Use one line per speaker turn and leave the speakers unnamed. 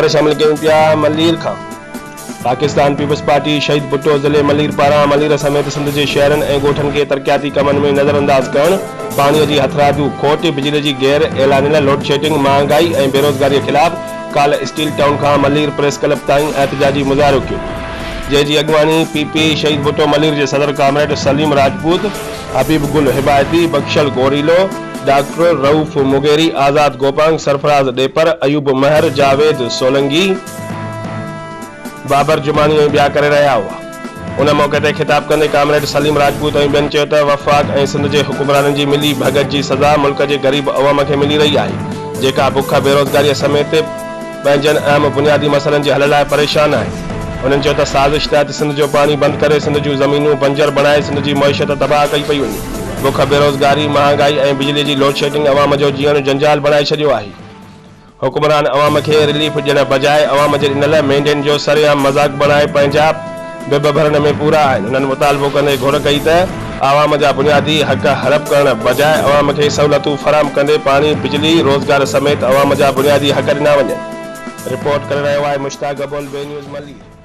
ख़बर शामिल कयूं पिया मलीर खां। पाकिस्तान पीपल्स पार्टी शहीद भुट्टो ज़िले मलीर पारां मलीर समेत सिंध जे शहरनि ऐं ॻोठनि खे तरक़ियाती कमनि में नज़रअंदाज करणु, पाणीअ जी हथरादू खोट, बिजली जी गैर ऐलानियल लोड शेडिंग, महांगाई ऐं बेरोज़गारी ख़िलाफ़ काल्ह स्टील टाउन खां मलीर प्रेस क्लब ताईं एहतजाजी मुज़ाहिरो कयो, जंहिंजी अॻवानी पीपी शहीद भुट्टो मलीर जे सदर कामरेड सलीम राजपूत, हबीब गुल हिबायती, बख्शल गोरीलो, डॉक्टर रऊफ मुगेरी, आज़ाद गोपांग, सरफराज डेपर, अयूब महर, जावेद सोलंगी, बाबर जुमानी ऐं ॿिया करे रहिया हुआ। उन मौक़े ते ख़िताब कंदे कामरेड सलीम राजपूत ऐं ॿियनि चयो त वफ़ाक़ ऐं सिंध जे हुकुमराननि जी मिली भगत जी सज़ा मुल्क जे ग़रीब अवाम खे मिली रही आहे, जेका बुख बेरोज़गारीअ समेत पंहिंजनि अहम बुनियादी मसइलनि जे हल लाइ परेशान आहे। उन्हनि चयो त साज़िश तहत सिंध जो पाणी बंदि करे सिंध जूं ज़मीनूं बंजर बणाए सिंध जी मईशत तबाह कई पई वञे। बुख बेरोज़गारी, महांगाई ऐं बिजली जी लोड शेडिंग अवाम जो जीअण जंजाल बणाए छॾियो आहे। हुकुमरान अवाम खे रिलीफ ॾियण बजाए अवाम जे ॾिनल मेंढियुनि जो सरेआम मज़ाक बणाए पंहिंजा बिब भरण में पूरा आहिनि। उन्हनि मुतालबो कंदे घुर कई त आवाम जा बुनियादी हक़ हड़प करण बजाए अवाम खे सहूलियतूं फराहम कंदे पाणी, बिजली, रोज़गार समेत अवाम जा बुनियादी हक़ ॾिना वञनि। रिपोर्ट करे रहियो आहे मुश्ताक अबोल, बे न्यूज़ मलीर।